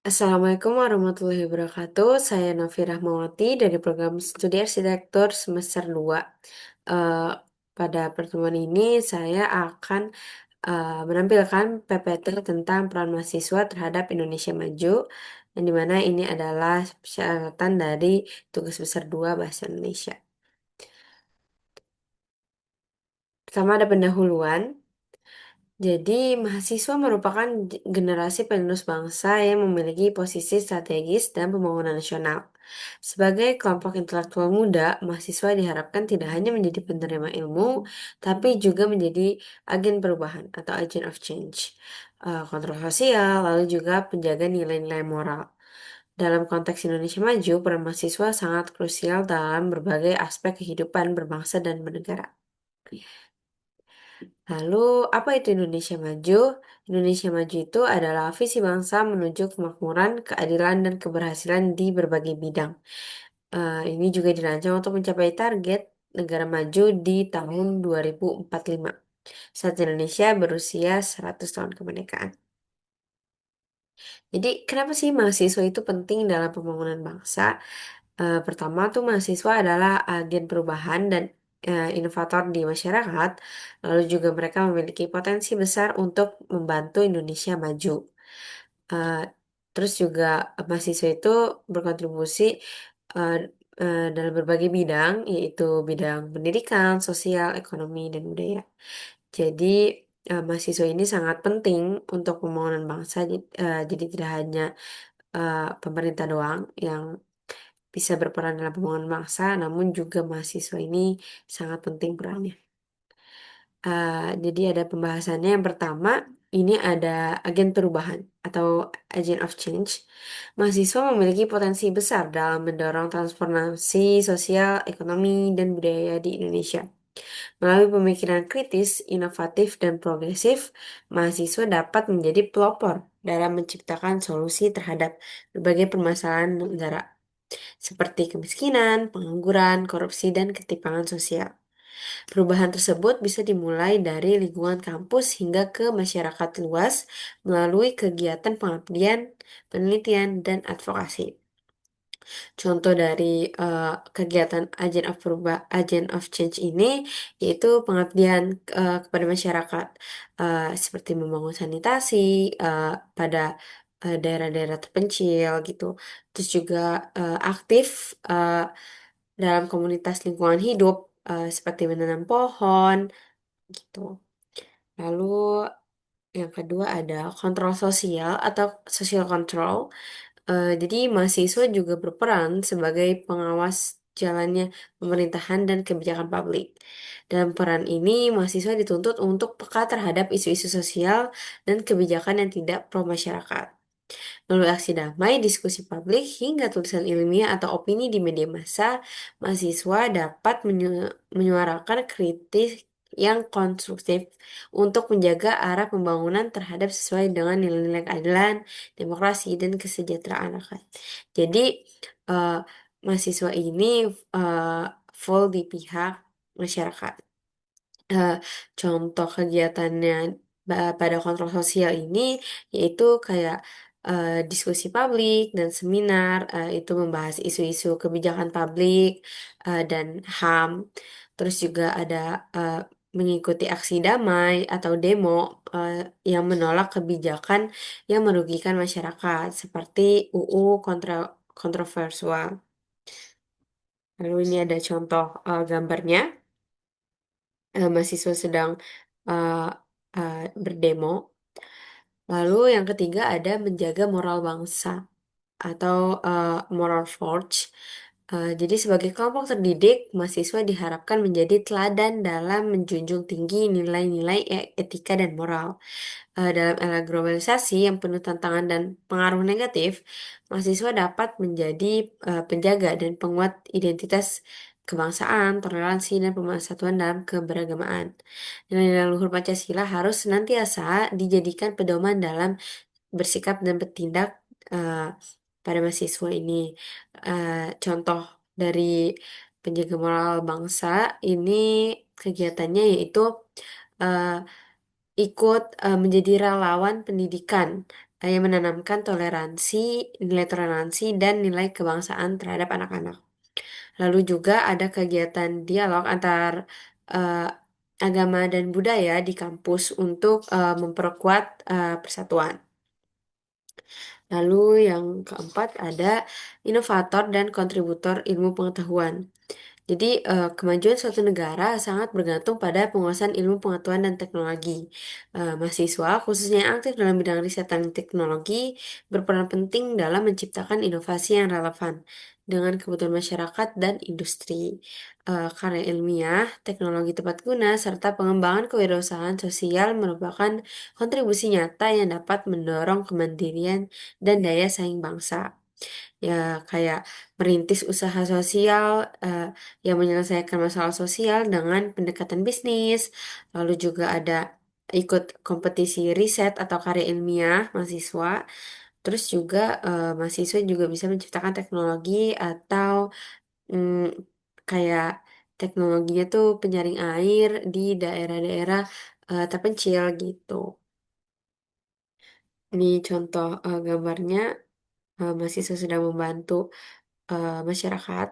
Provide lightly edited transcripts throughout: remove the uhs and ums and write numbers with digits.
Assalamualaikum warahmatullahi wabarakatuh. Saya Novi Rahmawati dari program Studi Arsitektur semester 2. Eh, Pada pertemuan ini saya akan menampilkan PPT tentang peran mahasiswa terhadap Indonesia Maju, yang dimana ini adalah persyaratan dari tugas besar 2 Bahasa Indonesia. Pertama ada pendahuluan. Jadi, mahasiswa merupakan generasi penerus bangsa yang memiliki posisi strategis dalam pembangunan nasional. Sebagai kelompok intelektual muda, mahasiswa diharapkan tidak hanya menjadi penerima ilmu, tapi juga menjadi agen perubahan atau agent of change, kontrol sosial, lalu juga penjaga nilai-nilai moral. Dalam konteks Indonesia Maju, peran mahasiswa sangat krusial dalam berbagai aspek kehidupan berbangsa dan bernegara. Lalu, apa itu Indonesia Maju? Indonesia Maju itu adalah visi bangsa menuju kemakmuran, keadilan, dan keberhasilan di berbagai bidang. Ini juga dirancang untuk mencapai target negara maju di tahun 2045, saat Indonesia berusia 100 tahun kemerdekaan. Jadi, kenapa sih mahasiswa itu penting dalam pembangunan bangsa? Pertama tuh mahasiswa adalah agen perubahan dan inovator di masyarakat, lalu juga mereka memiliki potensi besar untuk membantu Indonesia maju. Eh, Terus juga mahasiswa itu berkontribusi eh, dalam berbagai bidang, yaitu bidang pendidikan, sosial, ekonomi, dan budaya. Jadi mahasiswa ini sangat penting untuk pembangunan bangsa. Jadi tidak hanya pemerintah doang yang bisa berperan dalam pembangunan bangsa, namun juga mahasiswa ini sangat penting perannya. Jadi ada pembahasannya. Yang pertama, ini ada agen perubahan atau agent of change. Mahasiswa memiliki potensi besar dalam mendorong transformasi sosial, ekonomi, dan budaya di Indonesia. Melalui pemikiran kritis, inovatif, dan progresif, mahasiswa dapat menjadi pelopor dalam menciptakan solusi terhadap berbagai permasalahan negara seperti kemiskinan, pengangguran, korupsi, dan ketimpangan sosial. Perubahan tersebut bisa dimulai dari lingkungan kampus hingga ke masyarakat luas melalui kegiatan pengabdian, penelitian, dan advokasi. Contoh dari kegiatan Agent of Change ini yaitu pengabdian kepada masyarakat, seperti membangun sanitasi pada daerah-daerah terpencil gitu. Terus juga aktif dalam komunitas lingkungan hidup, seperti menanam pohon gitu. Lalu yang kedua ada kontrol sosial atau social control. Jadi mahasiswa juga berperan sebagai pengawas jalannya pemerintahan dan kebijakan publik. Dalam peran ini, mahasiswa dituntut untuk peka terhadap isu-isu sosial dan kebijakan yang tidak pro masyarakat. Melalui aksi damai, diskusi publik, hingga tulisan ilmiah atau opini di media massa, mahasiswa dapat menyuarakan kritik yang konstruktif untuk menjaga arah pembangunan terhadap sesuai dengan nilai-nilai keadilan, demokrasi, dan kesejahteraan rakyat. Jadi, eh, mahasiswa ini eh, full di pihak masyarakat. Eh, Contoh kegiatannya pada kontrol sosial ini yaitu kayak diskusi publik dan seminar, itu membahas isu-isu kebijakan publik dan HAM. Terus juga ada eh, mengikuti aksi damai atau demo eh, yang menolak kebijakan yang merugikan masyarakat seperti UU kontroversial. Lalu ini ada contoh gambarnya. Mahasiswa sedang uh, berdemo. Lalu yang ketiga ada menjaga moral bangsa atau moral forge. Jadi sebagai kelompok terdidik, mahasiswa diharapkan menjadi teladan dalam menjunjung tinggi nilai-nilai etika dan moral. Dalam era globalisasi yang penuh tantangan dan pengaruh negatif, mahasiswa dapat menjadi penjaga dan penguat identitas kebangsaan, toleransi, dan pemersatuan dalam keberagamaan. Nilai-nilai luhur Pancasila harus senantiasa dijadikan pedoman dalam bersikap dan bertindak eh, pada mahasiswa ini. Contoh dari penjaga moral bangsa ini kegiatannya yaitu eh, ikut menjadi relawan pendidikan yang menanamkan nilai toleransi, dan nilai kebangsaan terhadap anak-anak. Lalu juga ada kegiatan dialog antar eh, agama dan budaya di kampus untuk memperkuat persatuan. Lalu yang keempat ada inovator dan kontributor ilmu pengetahuan. Jadi, kemajuan suatu negara sangat bergantung pada penguasaan ilmu pengetahuan dan teknologi. Mahasiswa, khususnya yang aktif dalam bidang riset dan teknologi, berperan penting dalam menciptakan inovasi yang relevan dengan kebutuhan masyarakat dan industri. Karya ilmiah, teknologi tepat guna, serta pengembangan kewirausahaan sosial merupakan kontribusi nyata yang dapat mendorong kemandirian dan daya saing bangsa. Ya, kayak merintis usaha sosial yang menyelesaikan masalah sosial dengan pendekatan bisnis. Lalu juga ada ikut kompetisi riset atau karya ilmiah mahasiswa. Terus juga mahasiswa juga bisa menciptakan teknologi atau mm, kayak teknologinya tuh penyaring air di daerah-daerah terpencil gitu. Ini contoh gambarnya mahasiswa sedang membantu masyarakat.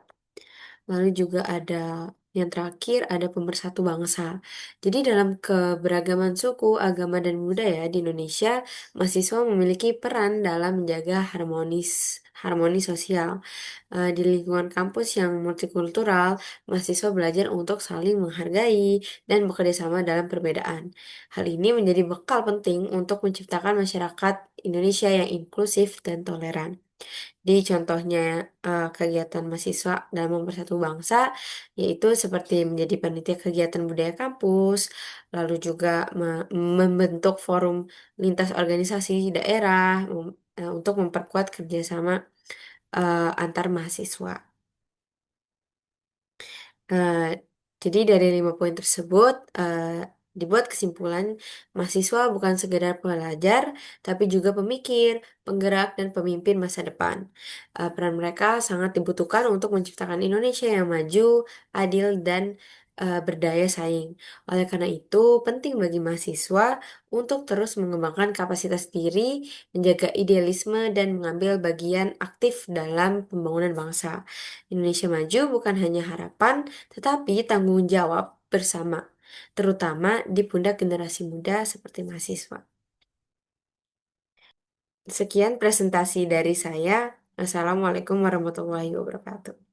Lalu juga ada yang terakhir ada pemersatu bangsa. Jadi dalam keberagaman suku, agama, dan budaya di Indonesia, mahasiswa memiliki peran dalam menjaga harmoni sosial. Di lingkungan kampus yang multikultural, mahasiswa belajar untuk saling menghargai dan bekerja sama dalam perbedaan. Hal ini menjadi bekal penting untuk menciptakan masyarakat Indonesia yang inklusif dan toleran. Di contohnya kegiatan mahasiswa dalam mempersatu bangsa, yaitu seperti menjadi panitia kegiatan budaya kampus, lalu juga membentuk forum lintas organisasi daerah untuk memperkuat kerjasama antar mahasiswa. Eh, jadi dari 5 poin tersebut dibuat kesimpulan mahasiswa bukan sekedar pelajar, tapi juga pemikir, penggerak, dan pemimpin masa depan. Peran mereka sangat dibutuhkan untuk menciptakan Indonesia yang maju, adil, dan berdaya saing. Oleh karena itu, penting bagi mahasiswa untuk terus mengembangkan kapasitas diri, menjaga idealisme, dan mengambil bagian aktif dalam pembangunan bangsa. Indonesia maju bukan hanya harapan, tetapi tanggung jawab bersama, terutama di pundak generasi muda seperti mahasiswa. Sekian presentasi dari saya. Assalamualaikum warahmatullahi wabarakatuh.